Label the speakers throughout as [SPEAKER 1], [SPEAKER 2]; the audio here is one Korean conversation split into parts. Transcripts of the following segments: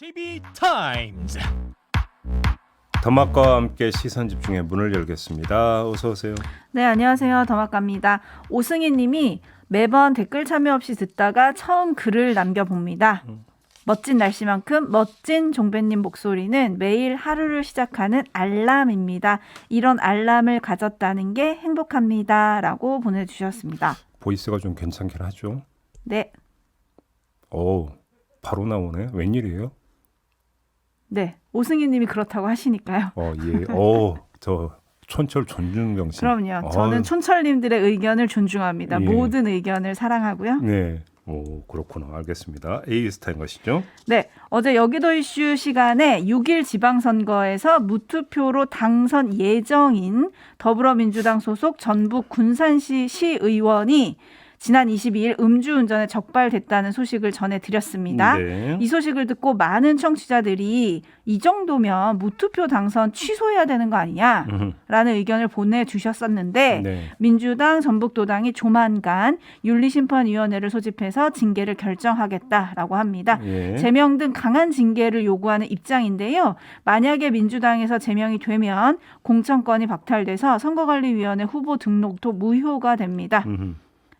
[SPEAKER 1] TV 타임즈.
[SPEAKER 2] 더마카와 함께 시선 집중의 문을 열겠습니다. 어서 오세요.
[SPEAKER 3] 네, 안녕하세요. 더마카입니다. 오승희 님이 매번 댓글 참여 없이 듣다가 처음 글을 남겨봅니다. 멋진 날씨만큼 멋진 종배님 목소리는 매일 하루를 시작하는 알람입니다. 이런 알람을 가졌다는 게 행복합니다. 라고 보내주셨습니다.
[SPEAKER 2] 보이스가 좀 괜찮긴 하죠.
[SPEAKER 3] 네.
[SPEAKER 2] 오, 바로 나오네. 웬일이에요?
[SPEAKER 3] 네. 오승희 님이 그렇다고 하시니까요.
[SPEAKER 2] 예. 저 촌철 존중 정신.
[SPEAKER 3] 그럼요. 저는 촌철님들의 의견을 존중합니다.
[SPEAKER 2] 예.
[SPEAKER 3] 모든 의견을 사랑하고요.
[SPEAKER 2] 네. 오, 그렇구나. 알겠습니다. A스타인 것이죠?
[SPEAKER 3] 네, 어제 여기도 이슈 시간에 6일 지방선거에서 무투표로 당선 예정인 더불어민주당 소속 전북 군산시 시의원이 지난 22일 음주운전에 적발됐다는 소식을 전해드렸습니다.
[SPEAKER 2] 네.
[SPEAKER 3] 이 소식을 듣고 많은 청취자들이 이 정도면 무투표 당선 취소해야 되는 거 아니냐라는 의견을 보내주셨었는데
[SPEAKER 2] 네.
[SPEAKER 3] 민주당 전북도당이 조만간 윤리심판위원회를 소집해서 징계를 결정하겠다라고 합니다.
[SPEAKER 2] 예.
[SPEAKER 3] 제명 등 강한 징계를 요구하는 입장인데요. 만약에 민주당에서 제명이 되면 공천권이 박탈돼서 선거관리위원회 후보 등록도 무효가 됩니다.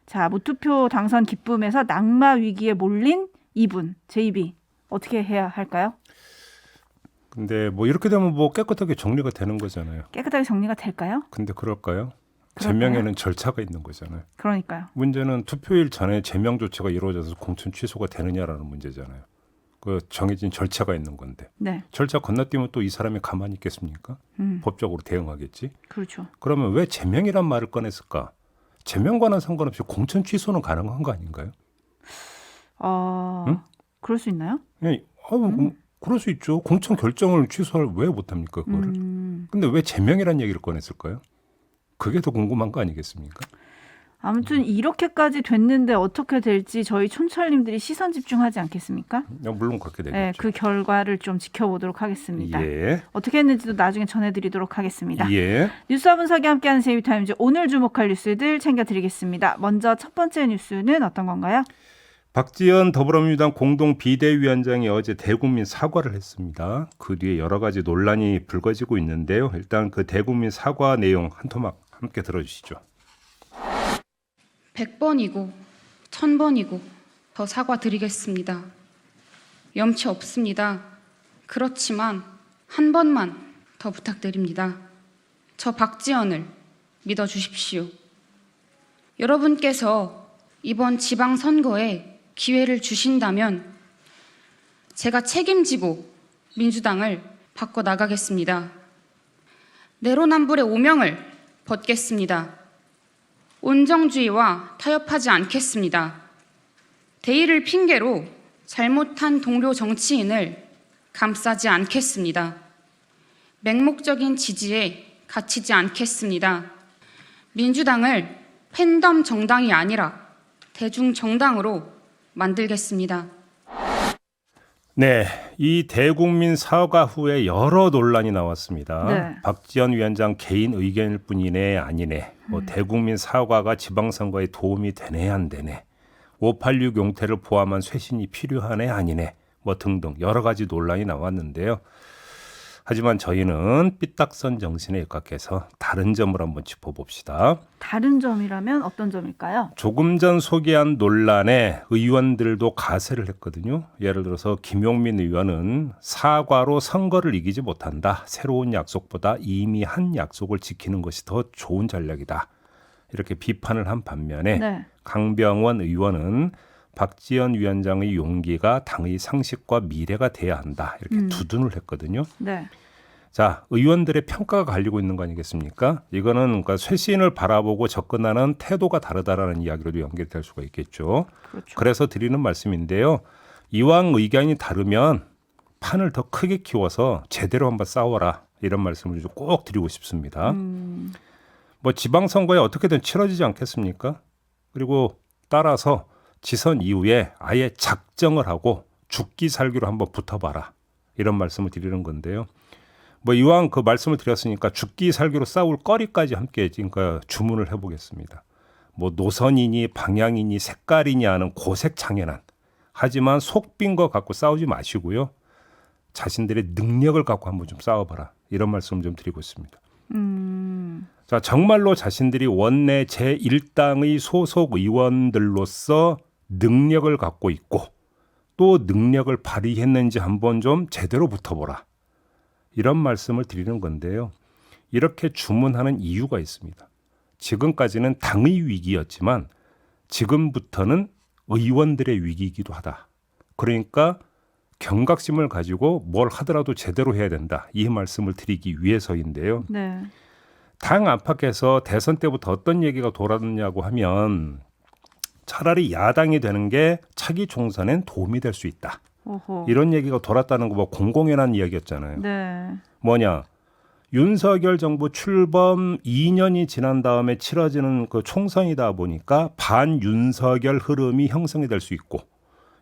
[SPEAKER 3] 자, 무투표 당선 기쁨에서 낙마 위기에 몰린 이분, JB 어떻게 해야 할까요?
[SPEAKER 2] 근데 뭐 이렇게 되면 뭐 깨끗하게 정리가 되는 거잖아요.
[SPEAKER 3] 깨끗하게 정리가 될까요?
[SPEAKER 2] 근데 그럴까요?
[SPEAKER 3] 그럴까요?
[SPEAKER 2] 제명에는 절차가 있는 거잖아요.
[SPEAKER 3] 그러니까요.
[SPEAKER 2] 문제는 투표일 전에 제명 조치가 이루어져서 공천 취소가 되느냐라는 문제잖아요. 그 정해진 절차가 있는 건데
[SPEAKER 3] 네,
[SPEAKER 2] 절차 건너뛰면 또 이 사람이 가만히 있겠습니까? 법적으로 대응하겠지.
[SPEAKER 3] 그렇죠.
[SPEAKER 2] 그러면 왜 제명이란 말을 꺼냈을까? 제명과는 상관없이 공천 취소는 가능한 거 아닌가요? 응?
[SPEAKER 3] 그럴 수 있나요?
[SPEAKER 2] 그럴 수 있죠. 공천 결정을 취소를 왜 못합니까? 그거를. 근데 왜 제명이란 얘기를 꺼냈을까요? 그게 더 궁금한 거 아니겠습니까?
[SPEAKER 3] 아무튼 이렇게까지 됐는데 어떻게 될지 저희 촌철님들이 시선 집중하지 않겠습니까?
[SPEAKER 2] 물론 그렇게 되겠죠.
[SPEAKER 3] 네, 그 결과를 좀 지켜보도록 하겠습니다.
[SPEAKER 2] 예.
[SPEAKER 3] 어떻게 했는지도 나중에 전해드리도록 하겠습니다.
[SPEAKER 2] 예.
[SPEAKER 3] 뉴스와 분석이 함께하는 제이비타임즈 오늘 주목할 뉴스들 챙겨드리겠습니다. 먼저 첫 번째 뉴스는 어떤 건가요?
[SPEAKER 2] 박지원 더불어민주당 공동 비대위원장이 어제 대국민 사과를 했습니다. 그 뒤에 여러 가지 논란이 불거지고 있는데요. 일단 그 대국민 사과 내용 한 토막 함께 들어주시죠.
[SPEAKER 4] 100번이고 1000번이고 더 사과드리겠습니다. 염치 없습니다. 그렇지만 한 번만 더 부탁드립니다. 저 박지원을 믿어주십시오. 여러분께서 이번 지방선거에 기회를 주신다면 제가 책임지고 민주당을 바꿔나가겠습니다. 내로남불의 오명을 벗겠습니다. 온정주의와 타협하지 않겠습니다. 대의를 핑계로 잘못한 동료 정치인을 감싸지 않겠습니다. 맹목적인 지지에 갇히지 않겠습니다. 민주당을 팬덤 정당이 아니라 대중 정당으로 만들겠습니다.
[SPEAKER 2] 네, 이 대국민 사과 후에 여러 논란이 나왔습니다.
[SPEAKER 3] 네.
[SPEAKER 2] 박지원 위원장 개인 의견일 뿐이네 아니네. 대국민 사과가 지방선거에 도움이 되네 안 되네. 586 용태를 포함한 쇄신이 필요하네 아니네. 등등 여러 가지 논란이 나왔는데요. 하지만 저희는 삐딱선 정신에 입각해서 다른 점을 한번 짚어봅시다.
[SPEAKER 3] 다른 점이라면 어떤 점일까요?
[SPEAKER 2] 조금 전 소개한 논란에 의원들도 가세를 했거든요. 예를 들어서 김용민 의원은 사과로 선거를 이기지 못한다. 새로운 약속보다 이미 한 약속을 지키는 것이 더 좋은 전략이다. 이렇게 비판을 한 반면에
[SPEAKER 3] 네.
[SPEAKER 2] 강병원 의원은 박지원 위원장의 용기가 당의 상식과 미래가 돼야 한다. 이렇게 두둔을 했거든요.
[SPEAKER 3] 네.
[SPEAKER 2] 자, 의원들의 평가가 갈리고 있는 거 아니겠습니까? 이거는 그러니까 쇄신을 바라보고 접근하는 태도가 다르다라는 이야기로도 연결될 수가 있겠죠.
[SPEAKER 3] 그렇죠.
[SPEAKER 2] 그래서 드리는 말씀인데요. 이왕 의견이 다르면 판을 더 크게 키워서 제대로 한번 싸워라. 이런 말씀을 좀 꼭 드리고 싶습니다. 지방선거에 어떻게든 치러지지 않겠습니까? 그리고 따라서 지선 이후에 아예 작정을 하고 죽기 살기로 한번 붙어봐라. 이런 말씀을 드리는 건데요. 이왕 그 말씀을 드렸으니까 죽기 살기로 싸울 거리까지 함께 그러니까 주문을 해보겠습니다. 노선이니 방향이니 색깔이니 하는 고색창연한 하지만 속 빈 거 갖고 싸우지 마시고요. 자신들의 능력을 갖고 한번 좀 싸워봐라. 이런 말씀을 좀 드리고 있습니다. 자, 정말로 자신들이 원내 제1당의 소속 의원들로서 능력을 갖고 있고 또 능력을 발휘했는지 한번 좀 제대로 붙어보라. 이런 말씀을 드리는 건데요. 이렇게 주문하는 이유가 있습니다. 지금까지는 당의 위기였지만 지금부터는 의원들의 위기이기도 하다. 그러니까 경각심을 가지고 뭘 하더라도 제대로 해야 된다. 이 말씀을 드리기 위해서인데요.
[SPEAKER 3] 네.
[SPEAKER 2] 당 안팎에서 대선 때부터 어떤 얘기가 돌았냐고 하면 차라리 야당이 되는 게 차기 총선엔 도움이 될 수 있다.
[SPEAKER 3] 오호.
[SPEAKER 2] 이런 얘기가 돌았다는 거 뭐 공공연한 이야기였잖아요.
[SPEAKER 3] 네.
[SPEAKER 2] 뭐냐? 윤석열 정부 출범 2년이 지난 다음에 치러지는 그 총선이다 보니까 반윤석열 흐름이 형성이 될 수 있고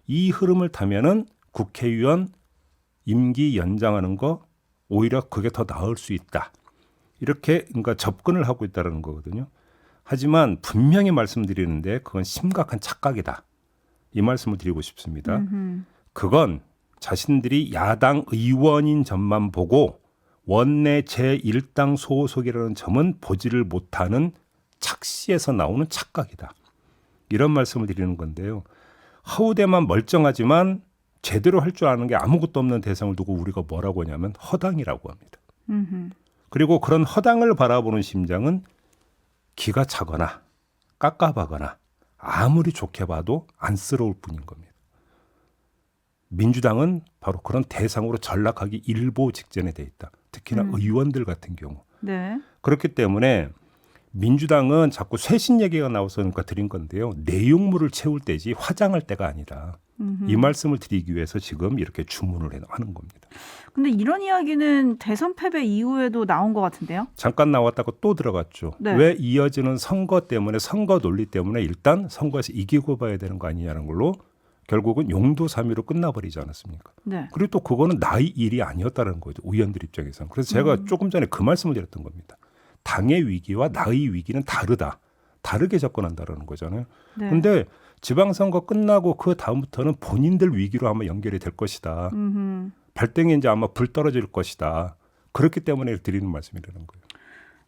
[SPEAKER 2] 이 흐름을 타면은 국회의원 임기 연장하는 거 오히려 그게 더 나을 수 있다. 이렇게 그러니까 접근을 하고 있다는 거거든요. 하지만 분명히 말씀드리는데 그건 심각한 착각이다. 이 말씀을 드리고 싶습니다. 그건 자신들이 야당 의원인 점만 보고 원내 제1당 소속이라는 점은 보지를 못하는 착시에서 나오는 착각이다. 이런 말씀을 드리는 건데요. 허우대만 멀쩡하지만 제대로 할 줄 아는 게 아무것도 없는 대상을 두고 우리가 뭐라고 하냐면 허당이라고 합니다. 그리고 그런 허당을 바라보는 심장은 기가 차거나 깝깝하거나 아무리 좋게 봐도 안쓰러울 뿐인 겁니다. 민주당은 바로 그런 대상으로 전락하기 일보 직전에 돼 있다. 특히나 의원들 같은 경우.
[SPEAKER 3] 네.
[SPEAKER 2] 그렇기 때문에 민주당은 자꾸 쇄신 얘기가 나와서 그러니까 드린 건데요. 내용물을 채울 때지 화장할 때가 아니라 이 말씀을 드리기 위해서 지금 이렇게 주문을 하는 겁니다.
[SPEAKER 3] 근데 이런 이야기는 대선 패배 이후에도 나온 것 같은데요?
[SPEAKER 2] 잠깐 나왔다가 또 들어갔죠.
[SPEAKER 3] 네.
[SPEAKER 2] 왜 이어지는 선거 때문에 선거 논리 때문에 일단 선거에서 이기고 봐야 되는 거 아니냐는 걸로 결국은 용도사미로 끝나버리지 않았습니까?
[SPEAKER 3] 네.
[SPEAKER 2] 그리고 또 그거는 나의 일이 아니었다는 거죠. 의원들 입장에서는. 그래서 제가 조금 전에 그 말씀을 드렸던 겁니다. 당의 위기와 나의 위기는 다르다. 다르게 접근한다는 거잖아요.
[SPEAKER 3] 네.
[SPEAKER 2] 그런데 지방선거 끝나고 그 다음부터는 본인들 위기로 아마 연결이 될 것이다. 발등에 이제 아마 불 떨어질 것이다. 그렇기 때문에 드리는 말씀이라는 거예요.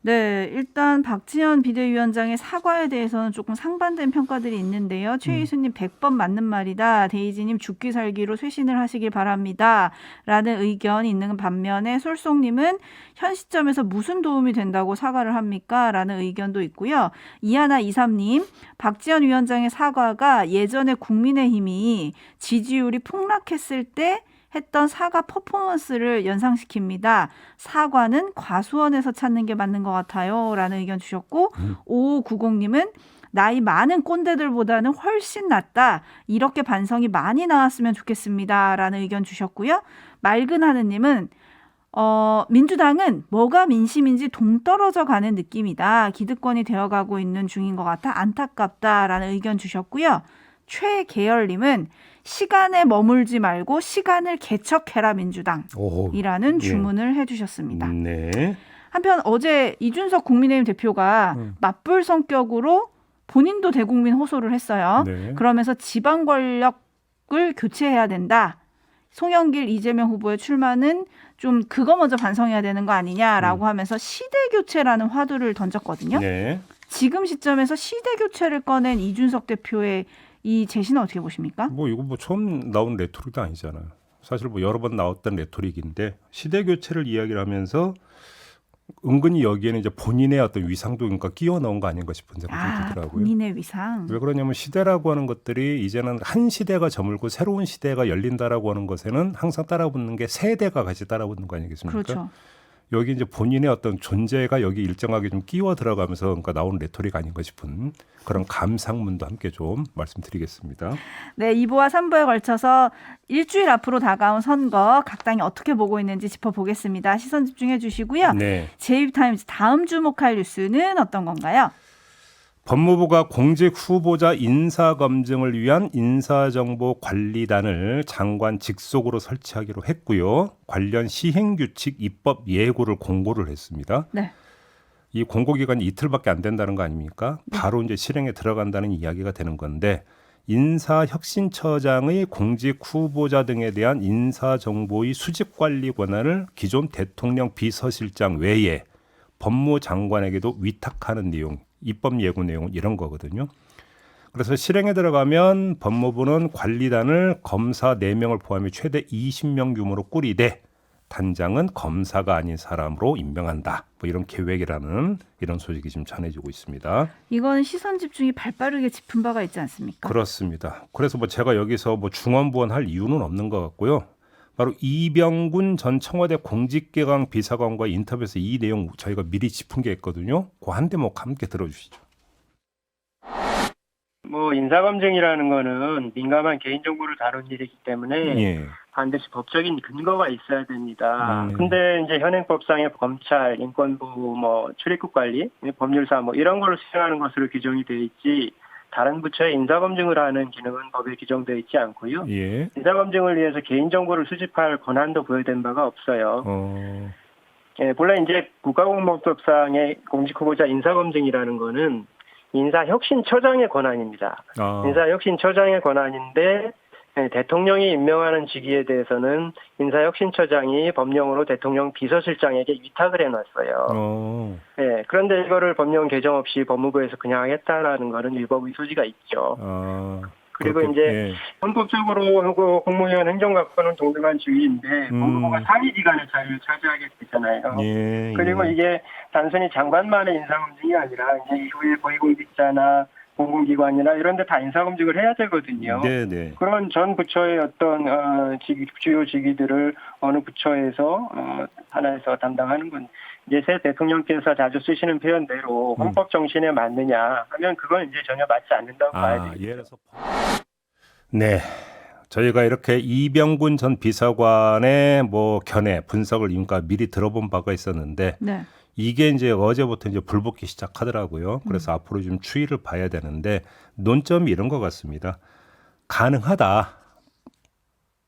[SPEAKER 3] 네, 일단 박지원 비대위원장의 사과에 대해서는 조금 상반된 평가들이 있는데요. 최희수님 100번 맞는 말이다. 데이지님 죽기 살기로 쇄신을 하시길 바랍니다. 라는 의견이 있는 반면에 솔송님은 현 시점에서 무슨 도움이 된다고 사과를 합니까? 라는 의견도 있고요. 이하나23님 박지원 위원장의 사과가 예전에 국민의힘이 지지율이 폭락했을 때 했던 사과 퍼포먼스를 연상시킵니다. 사과는 과수원에서 찾는 게 맞는 것 같아요. 라는 의견 주셨고 5590님은 나이 많은 꼰대들보다는 훨씬 낫다. 이렇게 반성이 많이 나왔으면 좋겠습니다. 라는 의견 주셨고요. 맑은 하느님은 민주당은 뭐가 민심인지 동떨어져 가는 느낌이다. 기득권이 되어가고 있는 중인 것 같아 안타깝다라는 의견 주셨고요. 최계열님은 시간에 머물지 말고 시간을 개척해라 민주당이라는 주문을 해주셨습니다.
[SPEAKER 2] 네.
[SPEAKER 3] 한편 어제 이준석 국민의힘 대표가 맞불 성격으로 본인도 대국민 호소를 했어요.
[SPEAKER 2] 네.
[SPEAKER 3] 그러면서 지방 권력을 교체해야 된다. 송영길, 이재명 후보의 출마는 좀 그거 먼저 반성해야 되는 거 아니냐라고 하면서 시대 교체라는 화두를 던졌거든요.
[SPEAKER 2] 네.
[SPEAKER 3] 지금 시점에서 시대 교체를 꺼낸 이준석 대표의 이 제시는 어떻게 보십니까?
[SPEAKER 2] 뭐 이거 뭐 처음 나온 레토릭도 아니잖아요. 사실 뭐 여러 번 나왔던 레토릭인데 시대 교체를 이야기를 하면서 은근히 여기에는 이제 본인의 어떤 위상도 그러니까 끼워 넣은 거 아닌가 싶은 생각이 좀 들더라고요.
[SPEAKER 3] 본인의 위상.
[SPEAKER 2] 왜 그러냐면 시대라고 하는 것들이 이제는 한 시대가 저물고 새로운 시대가 열린다라고 하는 것에는 항상 따라붙는 게 세대가 같이 따라붙는 거 아니겠습니까?
[SPEAKER 3] 그렇죠.
[SPEAKER 2] 여기 이제 본인의 어떤 존재가 여기 일정하게 좀 끼워 들어가면서 그러니까 나온 레토릭 아닌가 싶은 그런 감상문도 함께 좀 말씀드리겠습니다.
[SPEAKER 3] 네, 2부와 3부에 걸쳐서 일주일 앞으로 다가온 선거 각 당이 어떻게 보고 있는지 짚어보겠습니다. 시선 집중해 주시고요.
[SPEAKER 2] 네.
[SPEAKER 3] 제이타임즈 다음 주목할 뉴스는 어떤 건가요?
[SPEAKER 2] 법무부가 공직 후보자 인사검증을 위한 인사정보관리단을 장관 직속으로 설치하기로 했고요. 관련 시행규칙 입법 예고를 공고를 했습니다.
[SPEAKER 3] 네.
[SPEAKER 2] 이 공고 기간이 이틀밖에 안 된다는 거 아닙니까? 바로 이제 실행에 들어간다는 이야기가 되는 건데 인사혁신처장의 공직 후보자 등에 대한 인사정보의 수집관리 권한을 기존 대통령 비서실장 외에 법무장관에게도 위탁하는 내용, 입법 예고 내용은 이런 거거든요. 그래서 실행에 들어가면 법무부는 관리단을 검사 4명을 포함해 최대 20명 규모로 꾸리되 단장은 검사가 아닌 사람으로 임명한다. 뭐 이런 계획이라는 이런 소식이 지금 전해지고 있습니다.
[SPEAKER 3] 이건 시선 집중이 발빠르게 짚은 바가 있지 않습니까?
[SPEAKER 2] 그렇습니다. 그래서 뭐 제가 여기서 뭐 중언부언할 이유는 없는 것 같고요. 바로 이병군 전 청와대 공직기강 비서관과의 인터뷰에서 이 내용 저희가 미리 짚은 게 있거든요. 그 한 대목 함께 들어주시죠.
[SPEAKER 1] 뭐 인사검증이라는 거는 민감한 개인정보를 다룬 일이기 때문에
[SPEAKER 2] 예.
[SPEAKER 1] 반드시 법적인 근거가 있어야 됩니다.
[SPEAKER 2] 네.
[SPEAKER 1] 근데 이제 현행법상의 검찰, 인권부, 뭐 출입국 관리, 법률사 뭐 이런 걸로 수행하는 것으로 규정이 되어 있지 다른 부처의 인사검증을 하는 기능은 법에 규정되어 있지 않고요.
[SPEAKER 2] 예.
[SPEAKER 1] 인사검증을 위해서 개인정보를 수집할 권한도 부여된 바가 없어요. 예, 본래 이제 국가공무법상의 공직후보자 인사검증이라는 거는 인사혁신처장의 권한입니다. 인사혁신처장의 권한인데 대통령이 임명하는 직위에 대해서는 인사혁신처장이 법령으로 대통령 비서실장에게 위탁을 해놨어요. 예, 그런데 이거를 법령 개정 없이 법무부에서 그냥 하겠다라는 거는 위법의 소지가 있죠. 그리고
[SPEAKER 2] 그렇게,
[SPEAKER 1] 이제
[SPEAKER 2] 예.
[SPEAKER 1] 헌법적으로 공무원 행정각과는 동등한 지위인데 법무부가 상위기관의 자리를 차지하게 되잖아요.
[SPEAKER 2] 예,
[SPEAKER 1] 그리고 이게 단순히 장관만의 인사검증이 아니라 이제 이후에 고위공직자나 공공기관이나 이런 데 다 인사검증을 해야 되거든요.
[SPEAKER 2] 네네.
[SPEAKER 1] 그런 전 부처의 어떤 주요 직위들을 어느 부처에서 하나에서 담당하는 건 이제 새 대통령께서 자주 쓰시는 표현대로 헌법 정신에 맞느냐 하면 그건 이제 전혀 맞지 않는다고 봐야 됩니다.
[SPEAKER 2] 예를 들어서 네. 저희가 이렇게 이병군 전 비서관의 뭐 견해, 분석을 인가 미리 들어본 바가 있었는데
[SPEAKER 3] 네.
[SPEAKER 2] 이게 이제 어제부터 이제 불붙기 시작하더라고요. 그래서 앞으로 좀 추이를 봐야 되는데 논점이 이런 것 같습니다. 가능하다.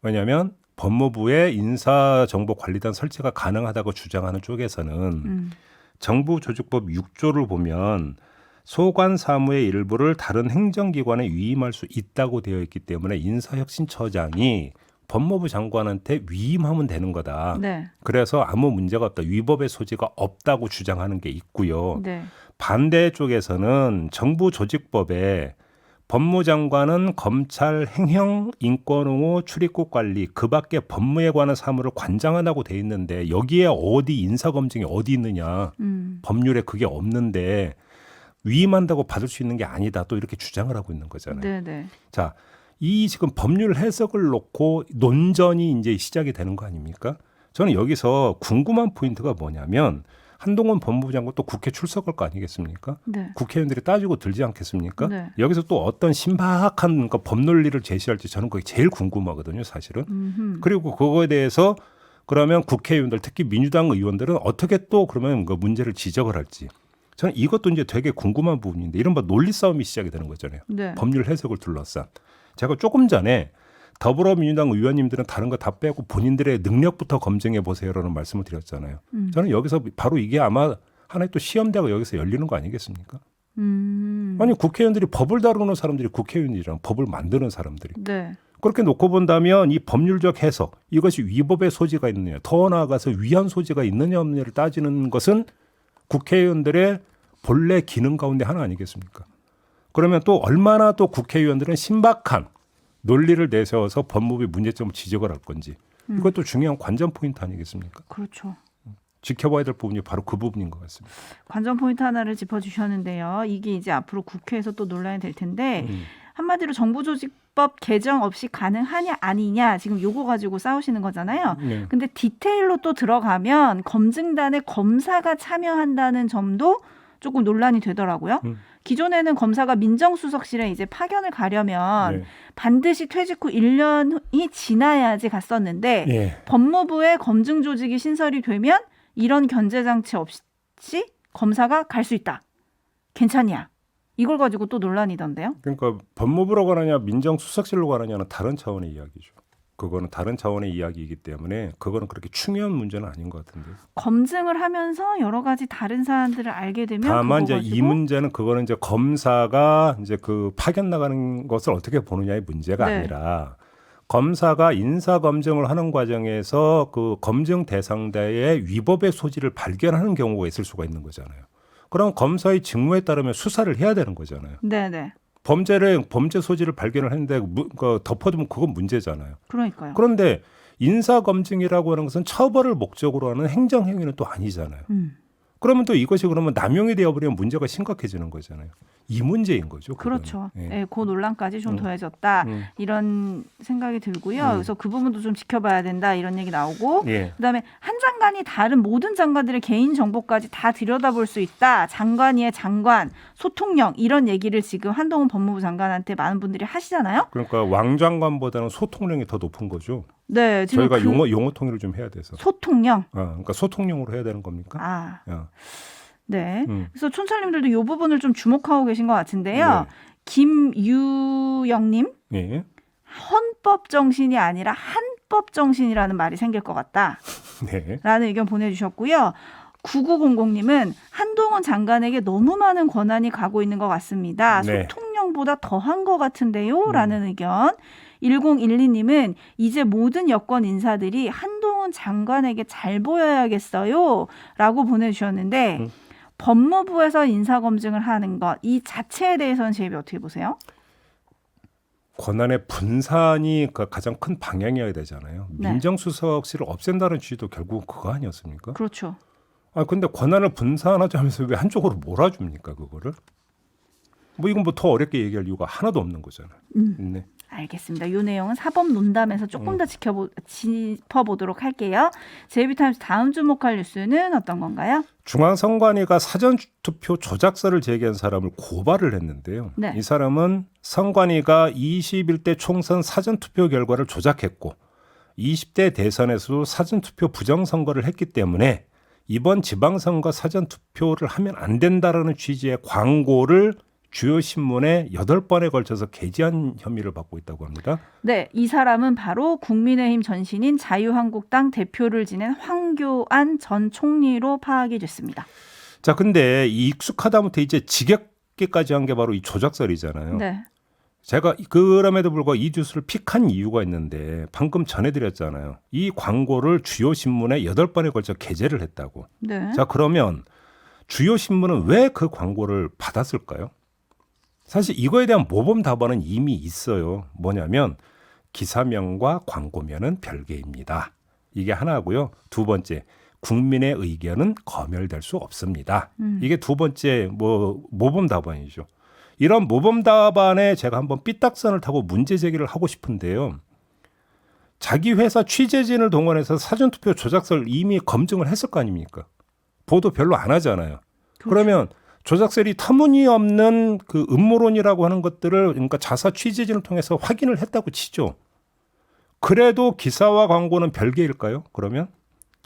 [SPEAKER 2] 왜냐하면 법무부의 인사정보관리단 설치가 가능하다고 주장하는 쪽에서는 정부조직법 6조를 보면 소관 사무의 일부를 다른 행정기관에 위임할 수 있다고 되어 있기 때문에 인사혁신처장이 법무부 장관한테 위임하면 되는 거다.
[SPEAKER 3] 네.
[SPEAKER 2] 그래서 아무 문제가 없다. 위법의 소지가 없다고 주장하는 게 있고요.
[SPEAKER 3] 네.
[SPEAKER 2] 반대 쪽에서는 정부조직법에 법무장관은 검찰 행형, 인권옹호, 출입국 관리 그 밖에 법무에 관한 사무를 관장한다고 돼 있는데 여기에 어디 인사검증이 어디 있느냐. 법률에 그게 없는데 위임한다고 받을 수 있는 게 아니다. 또 이렇게 주장을 하고 있는 거잖아요.
[SPEAKER 3] 네네.
[SPEAKER 2] 자, 이 지금 법률 해석을 놓고 논전이 이제 시작이 되는 거 아닙니까? 저는 여기서 궁금한 포인트가 뭐냐면 한동훈 법무부 장관 또 국회 출석할 거 아니겠습니까?
[SPEAKER 3] 네.
[SPEAKER 2] 국회의원들이 따지고 들지 않겠습니까?
[SPEAKER 3] 네.
[SPEAKER 2] 여기서 또 어떤 신박한 그러니까 법 논리를 제시할지 저는 그게 제일 궁금하거든요, 사실은. 그리고 그거에 대해서 그러면 국회의원들 특히 민주당 의원들은 어떻게 또 그러면 그 문제를 지적을 할지 저는 이것도 이제 되게 궁금한 부분인데 이른바 논리 싸움이 시작이 되는 거잖아요.
[SPEAKER 3] 네.
[SPEAKER 2] 법률 해석을 둘러싼. 제가 조금 전에 더불어민주당 의원님들은 다른 거 다 빼고 본인들의 능력부터 검증해 보세요라는 말씀을 드렸잖아요. 저는 여기서 바로 이게 아마 하나의 또 시험대가 여기서 열리는 거 아니겠습니까? 아니 국회의원들이 법을 다루는 사람들이 국회의원이랑 법을 만드는 사람들이.
[SPEAKER 3] 네.
[SPEAKER 2] 그렇게 놓고 본다면 이 법률적 해석 이것이 위법의 소지가 있느냐 더 나아가서 위헌 소지가 있느냐 없느냐를 따지는 것은 국회의원들의 본래 기능 가운데 하나 아니겠습니까? 그러면 또 얼마나 또 국회의원들은 신박한 논리를 내세워서 법무부의 문제점을 지적을 할 건지 이것도 중요한 관전 포인트 아니겠습니까?
[SPEAKER 3] 그렇죠.
[SPEAKER 2] 지켜봐야 될 부분이 바로 그 부분인 것 같습니다.
[SPEAKER 3] 관전 포인트 하나를 짚어주셨는데요. 이게 이제 앞으로 국회에서 또 논란이 될 텐데 한마디로 정부조직법 개정 없이 가능하냐 아니냐 지금 요거 가지고 싸우시는 거잖아요.
[SPEAKER 2] 네.
[SPEAKER 3] 근데 디테일로 또 들어가면 검증단에 검사가 참여한다는 점도 조금 논란이 되더라고요. 기존에는 검사가 민정수석실에 이제 파견을 가려면
[SPEAKER 2] 네.
[SPEAKER 3] 반드시 퇴직 후 1년이 지나야지 갔었는데
[SPEAKER 2] 예.
[SPEAKER 3] 법무부의 검증 조직이 신설이 되면 이런 견제 장치 없이 검사가 갈 수 있다. 괜찮냐? 이걸 가지고 또 논란이던데요.
[SPEAKER 2] 그러니까 법무부로 가느냐 민정수석실로 가느냐는 다른 차원의 이야기죠. 그거는 다른 차원의 이야기이기 때문에 그거는 그렇게 중요한 문제는 아닌 것 같은데요.
[SPEAKER 3] 검증을 하면서 여러 가지 다른 사안들을 알게 되면
[SPEAKER 2] 다만
[SPEAKER 3] 그거
[SPEAKER 2] 이제 이
[SPEAKER 3] 가지고
[SPEAKER 2] 문제는 그거는 이제 검사가 이제 그 파견 나가는 것을 어떻게 보느냐의 문제가
[SPEAKER 3] 네.
[SPEAKER 2] 아니라 검사가 인사 검증을 하는 과정에서 그 검증 대상자의 위법의 소지를 발견하는 경우가 있을 수가 있는 거잖아요. 그럼 검사의 직무에 따르면 수사를 해야 되는 거잖아요.
[SPEAKER 3] 네네.
[SPEAKER 2] 범죄 소지를 발견을 했는데 덮어두면 그건 문제잖아요.
[SPEAKER 3] 그러니까요.
[SPEAKER 2] 그런데 인사 검증이라고 하는 것은 처벌을 목적으로 하는 행정 행위는 또 아니잖아요. 그러면 또 이것이 그러면 남용이 되어버리면 문제가 심각해지는 거잖아요. 이 문제인 거죠. 그거는.
[SPEAKER 3] 그렇죠.
[SPEAKER 2] 예.
[SPEAKER 3] 예, 그 논란까지 좀 더해졌다 이런 생각이 들고요. 그래서 그 부분도 좀 지켜봐야 된다 이런 얘기 나오고
[SPEAKER 2] 예.
[SPEAKER 3] 그다음에 한 장관이 다른 모든 장관들의 개인 정보까지 다 들여다볼 수 있다. 장관위의 장관, 소통령 이런 얘기를 지금 한동훈 법무부 장관한테 많은 분들이 하시잖아요.
[SPEAKER 2] 그러니까 왕장관보다는 소통령이 더 높은 거죠.
[SPEAKER 3] 네, 지금
[SPEAKER 2] 저희가
[SPEAKER 3] 그
[SPEAKER 2] 용어 통일을 좀 해야 돼서.
[SPEAKER 3] 소통령.
[SPEAKER 2] 그러니까 소통령으로 해야 되는 겁니까?
[SPEAKER 3] 아,
[SPEAKER 2] 야.
[SPEAKER 3] 네. 그래서 촌철님들도 이 부분을 좀 주목하고 계신 것 같은데요.
[SPEAKER 2] 네.
[SPEAKER 3] 김유영님,
[SPEAKER 2] 예.
[SPEAKER 3] 헌법 정신이 아니라 한법 정신이라는 말이 생길 것 같다.
[SPEAKER 2] 네.
[SPEAKER 3] 라는 의견 보내주셨고요. 9900님은 한동훈 장관에게 너무 많은 권한이 가고 있는 것 같습니다.
[SPEAKER 2] 네.
[SPEAKER 3] 소통령보다 더한 것 같은데요. 라는 의견. 1012님은 이제 모든 여권 인사들이 한동훈 장관에게 잘 보여야겠어요. 라고 보내주셨는데 법무부에서 인사검증을 하는 것 이 자체에 대해서는 제이비 어떻게 보세요?
[SPEAKER 2] 권한의 분산이 가장 큰 방향이어야 되잖아요.
[SPEAKER 3] 네.
[SPEAKER 2] 민정수석실을 없앤다는 취지도 결국 그거 아니었습니까?
[SPEAKER 3] 그렇죠.
[SPEAKER 2] 근데 권한을 분산하자면서 왜 한쪽으로 몰아줍니까 그거를? 뭐 이건 뭐 더 어렵게 얘기할 이유가 하나도 없는 거잖아요. 네.
[SPEAKER 3] 알겠습니다. 이 내용은 사법 논담에서 조금 더 짚어보도록 할게요. 제이비타임스 다음 주목할 뉴스는 어떤 건가요?
[SPEAKER 2] 중앙선관위가 사전투표 조작설을 제기한 사람을 고발을 했는데요.
[SPEAKER 3] 네.
[SPEAKER 2] 이 사람은 선관위가 21대 총선 사전투표 결과를 조작했고 20대 대선에서도 사전투표 부정선거를 했기 때문에 이번 지방선거 사전투표를 하면 안 된다라는 취지의 광고를 주요 신문에 8번에 걸쳐서 게재한 혐의를 받고 있다고 합니다.
[SPEAKER 3] 네, 이 사람은 바로 국민의힘 전신인 자유한국당 대표를 지낸 황교안 전 총리로 파악이 됐습니다.
[SPEAKER 2] 자, 근데 이 익숙하다못해 이제 지겹게까지 한 게 바로 이 조작설이잖아요.
[SPEAKER 3] 네.
[SPEAKER 2] 제가 그럼에도 불구하고 이 뉴스를 픽한 이유가 있는데 방금 전해드렸잖아요. 이 광고를 주요 신문에 8번에 걸쳐 게재를 했다고.
[SPEAKER 3] 네.
[SPEAKER 2] 자, 그러면 주요 신문은 왜 그 광고를 받았을까요? 사실 이거에 대한 모범 답안은 이미 있어요. 뭐냐면 기사명과 광고명은 별개입니다. 이게 하나고요. 두 번째, 국민의 의견은 검열될 수 없습니다. 이게 두 번째 모범 답안이죠. 이런 모범 답안에 제가 한번 삐딱선을 타고 문제 제기를 하고 싶은데요. 자기 회사 취재진을 동원해서 사전투표 조작설 이미 검증을 했을 거 아닙니까? 보도 별로 안 하잖아요. 그러면 조작설이 터무니없는 그 음모론이라고 하는 것들을 그러니까 자사 취재진을 통해서 확인을 했다고 치죠. 그래도 기사와 광고는 별개일까요? 그러면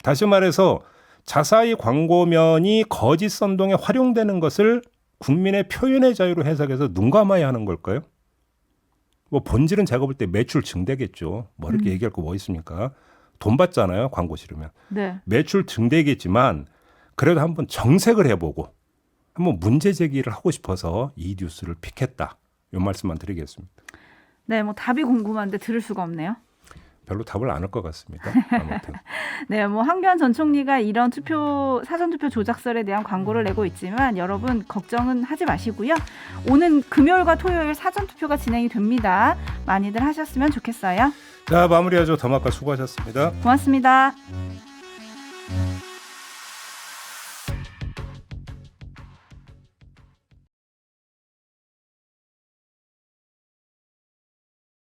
[SPEAKER 2] 다시 말해서 자사의 광고면이 거짓 선동에 활용되는 것을 국민의 표현의 자유로 해석해서 눈 감아야 하는 걸까요? 뭐 본질은 제가 볼 때 매출 증대겠죠. 뭐 이렇게 얘기할 거 뭐 있습니까? 돈 받잖아요. 광고 싫으면.
[SPEAKER 3] 네.
[SPEAKER 2] 매출 증대겠지만 그래도 한번 정색을 해보고 한번 문제 제기를 하고 싶어서 이 뉴스를 픽했다. 이 말씀만 드리겠습니다.
[SPEAKER 3] 네, 뭐 답이 궁금한데 들을 수가 없네요.
[SPEAKER 2] 별로 답을 안 할 것 같습니다. 아무튼.
[SPEAKER 3] 네, 뭐 황교안 전 총리가 이런 사전투표 조작설에 대한 광고를 내고 있지만 여러분 걱정은 하지 마시고요. 오는 금요일과 토요일 사전투표가 진행이 됩니다. 많이들 하셨으면 좋겠어요.
[SPEAKER 2] 자, 마무리하죠. 더마카 수고하셨습니다.
[SPEAKER 3] 고맙습니다.